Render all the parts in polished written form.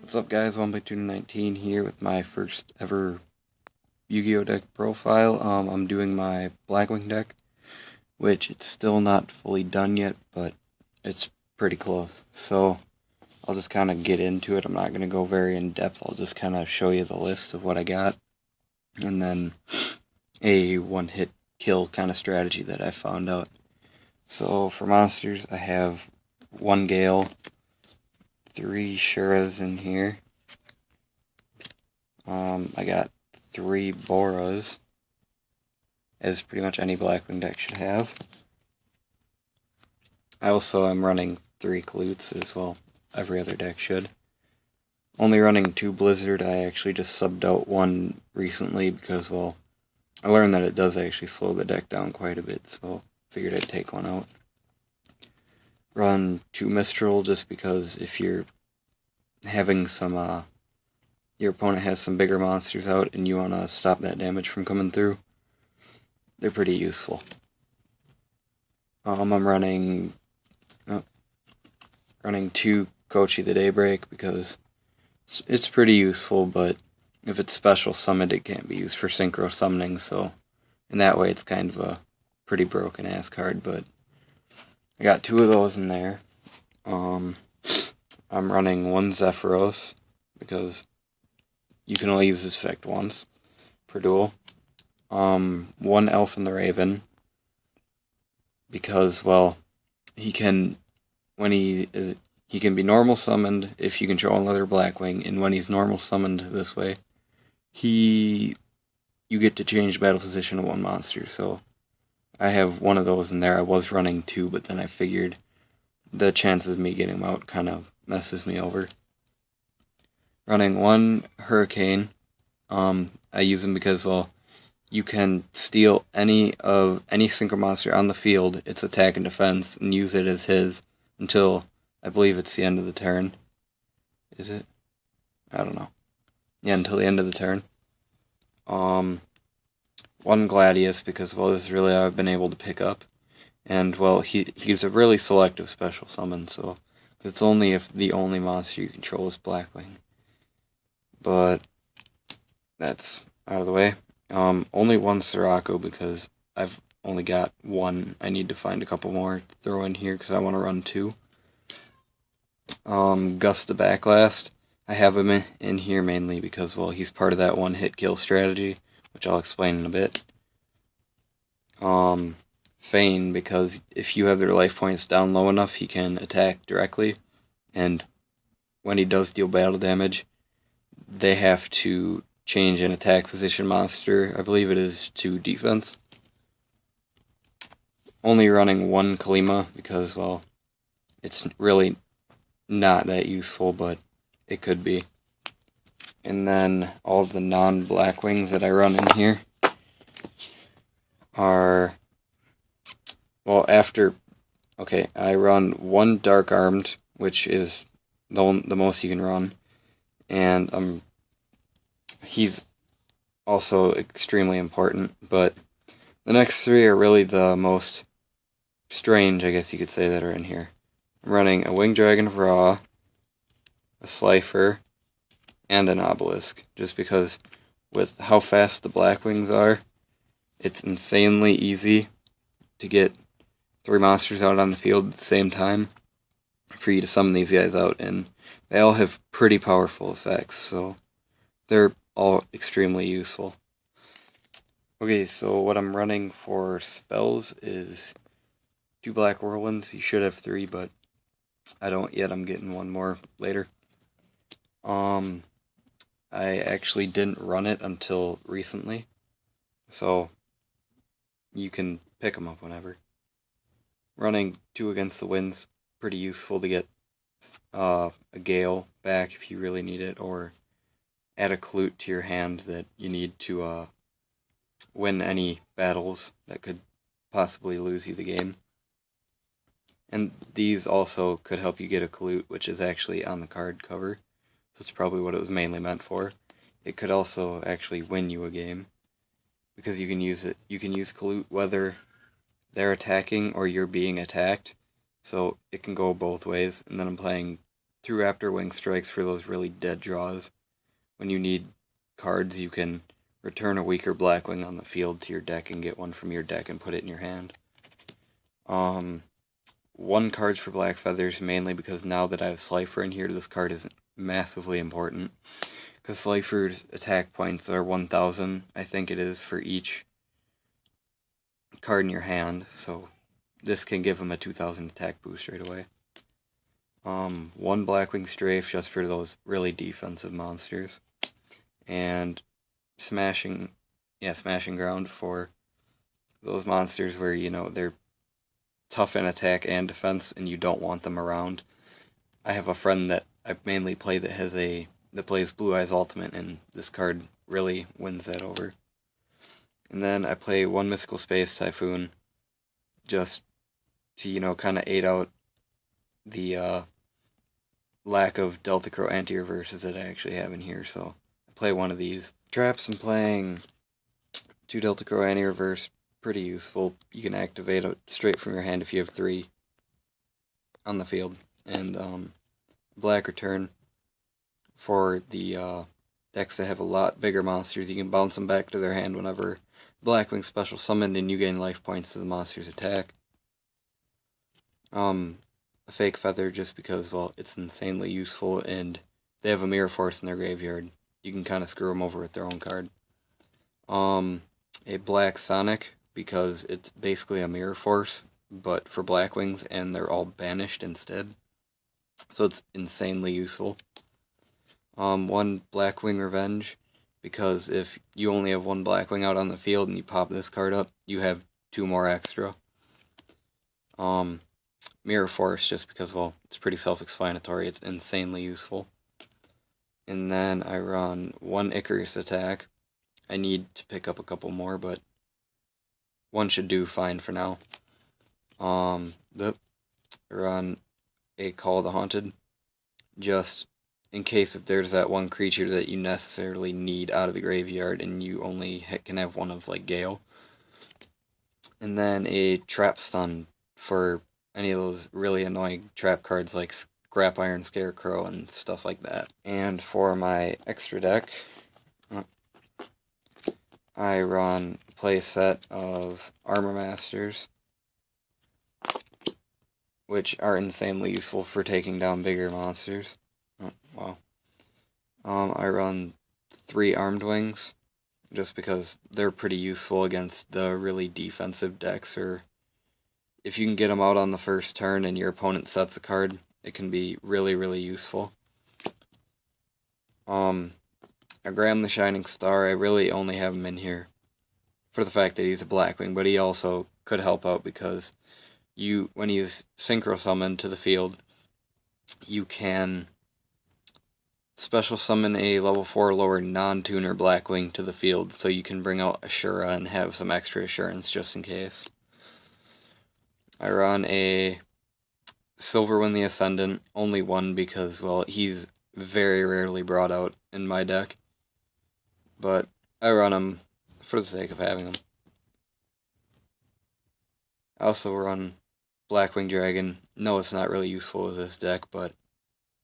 What's up guys, 1x219 here with my first ever Yu-Gi-Oh deck profile. I'm doing my Blackwing deck, which it's still not fully done yet, but it's pretty close. So I'll just kind of get into it. I'm not going to go very in depth. I'll just kind of show you the list of what I got, and then a one-hit kill kind of strategy that I found out. So for monsters, I have one Gale, 3 Shuras in here. I got 3 Boras, as pretty much any Blackwing deck should have. I also am running 3 Kalutes, as well every other deck should. Only running 2 Blizzard. I actually just subbed out 1 recently because, well, I learned that it does actually slow the deck down quite a bit, so figured I'd take 1 out. Run 2 Mistral just because if you're having some, your opponent has some bigger monsters out and you want to stop that damage from coming through, they're pretty useful. I'm running 2 Kochi the Daybreak because it's pretty useful, but if it's special summoned, it can't be used for synchro summoning, so in that way it's kind of a pretty broken ass card, but I got 2 of those in there. I'm running 1 Zephyros because you can only use this effect once per duel. 1 Elf and the Raven because, well, he can be normal summoned if you control another Blackwing, and when he's normal summoned this way, you get to change battle position of 1 monster. So I have 1 of those in there. I was running 2, but then I figured the chances of me getting them out kind of messes me over. Running 1 Hurricane. I use him because, well, you can steal any synchro monster on the field, its attack and defense, and use it as his until, I believe it's the end of the turn. Is it? I don't know. Yeah, until the end of the turn. 1 Gladius because, well, this is really how I've been able to pick up. And, well, he's a really selective special summon, so it's only if the only monster you control is Blackwing. But that's out of the way. Only 1 Sirocco because I've only got 1. I need to find a couple more to throw in here because I want to run 2. Gust the Backlast. I have him in here mainly because, well, he's part of that one-hit kill strategy, which I'll explain in a bit. Feign, because if you have their life points down low enough, he can attack directly, and when he does deal battle damage, they have to change an attack position monster, I believe it is, to defense. Only running 1 Kalima because, well, it's really not that useful, but it could be. And then all of the non-Blackwings that I run in here are, well, I run 1 Dark Armed, which is the most you can run, and he's also extremely important, but the next 3 are really the most strange, I guess you could say, that are in here. I'm running a Winged Dragon of Ra, a Slifer, and an Obelisk, just because with how fast the Blackwings are, it's insanely easy to get 3 monsters out on the field at the same time for you to summon these guys out, and they all have pretty powerful effects, so they're all extremely useful. Okay, so what I'm running for spells is 2 Black Whirlwinds. You should have 3, but I don't yet. I'm getting 1 more later. I actually didn't run it until recently, so you can pick them up whenever. Running 2 Against the Wind's pretty useful to get a Gale back if you really need it, or add a Kalute to your hand that you need to win any battles that could possibly lose you the game. And these also could help you get a Kalute, which is actually on the card cover. That's probably what it was mainly meant for. It could also actually win you a game, because you can use Kalute whether they're attacking or you're being attacked, so it can go both ways. And then I'm playing 2 Raptor Wing strikes for those really dead draws. When you need cards, you can return a weaker Blackwing on the field to your deck and get one from your deck and put it in your hand. 1 cards for Black Feathers, mainly because now that I have Slifer in here, this card is massively important. Because Slifer's attack points are 1,000, I think it is, for each card in your hand, so this can give him a 2,000 attack boost right away. 1 Blackwing Strafe just for those really defensive monsters. And Smashing Ground for those monsters where, you know, they're tough in attack and defense and you don't want them around. I have a friend that I mainly play that plays Blue Eyes Ultimate, and this card really wins that over. And then I play 1 Mystical Space Typhoon just to, you know, kind of aid out the lack of Delta Crow anti-reverses that I actually have in here, so I play 1 of these. Traps, I'm playing 2 Delta Crow anti-reverse, pretty useful. You can activate it straight from your hand if you have 3 on the field. And Black Return for the decks that have a lot bigger monsters. You can bounce them back to their hand whenever Blackwing special summoned and you gain life points to the monster's attack. A Fake Feather just because, well, it's insanely useful, and they have a Mirror Force in their graveyard. You can kind of screw them over with their own card. A Black Sonic because it's basically a Mirror Force, but for Blackwings, and they're all banished instead. So it's insanely useful. 1 Blackwing Revenge, because if you only have 1 Blackwing out on the field and you pop this card up, you have 2 more extra. Mirror Force, just because, well, it's pretty self-explanatory, it's insanely useful. And then I run 1 Icarus Attack. I need to pick up a couple more, but 1 should do fine for now. Run a Call of the Haunted, just in case if there's that 1 creature that you necessarily need out of the graveyard and you only can have 1 of, like, Gale. And then a Trap Stun for any of those really annoying trap cards like Scrap Iron Scarecrow and stuff like that. And for my extra deck, I run a play set of Armor Masters, which are insanely useful for taking down bigger monsters. Oh, wow. I run 3 Armed Wings, just because they're pretty useful against the really defensive decks, or if you can get them out on the first turn and your opponent sets a card, it can be really, really useful. I Graham the Shining Star, I really only have him in here for the fact that he's a Blackwing, but he also could help out because when he's Synchro Summoned to the field, you can special summon a level 4 or lower non-tuner Blackwing to the field, so you can bring out Ashura and have some extra assurance just in case. I run a Silverwind the Ascendant, only 1 because, well, he's very rarely brought out in my deck, but I run him for the sake of having him. I also run Blackwing Dragon. No, it's not really useful with this deck, but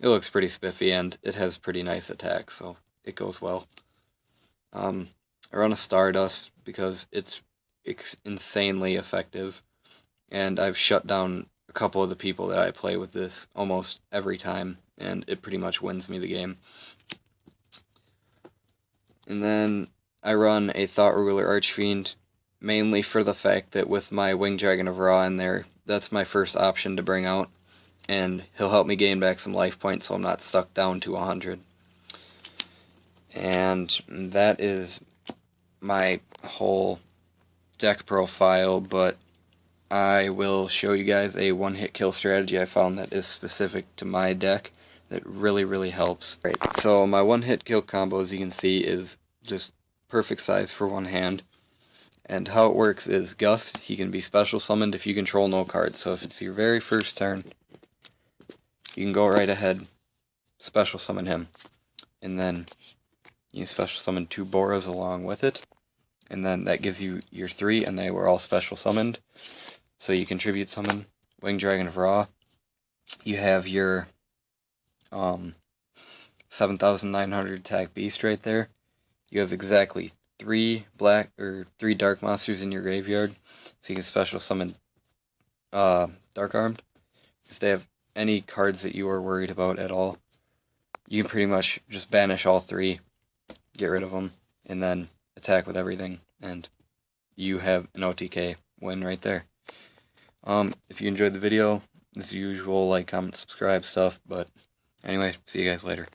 it looks pretty spiffy and it has pretty nice attacks, so it goes well. I run a Stardust because it's insanely effective, and I've shut down a couple of the people that I play with this almost every time, and it pretty much wins me the game. And then I run a Thought Ruler Archfiend, mainly for the fact that with my Winged Dragon of Ra in there, that's my first option to bring out, and he'll help me gain back some life points so I'm not stuck down to 100. And that is my whole deck profile, but I will show you guys a one-hit kill strategy I found that is specific to my deck that really, really helps. Right, so my one-hit kill combo, as you can see, is just perfect size for one hand. And how it works is Gust, he can be special summoned if you control no cards. So if it's your very first turn, you can go right ahead, special summon him. And then you can special summon 2 Boras along with it. And then that gives you your 3, and they were all special summoned. So you contribute summon Winged Dragon of Ra. You have your 7,900 attack beast right there. You have exactly 3 dark monsters in your graveyard, so you can special summon Dark Armed. If they have any cards that you are worried about at all, you can pretty much just banish all 3, get rid of them, and then attack with everything, and you have an OTK win right there. If you enjoyed the video, as usual, like, comment, subscribe stuff, but anyway, see you guys later.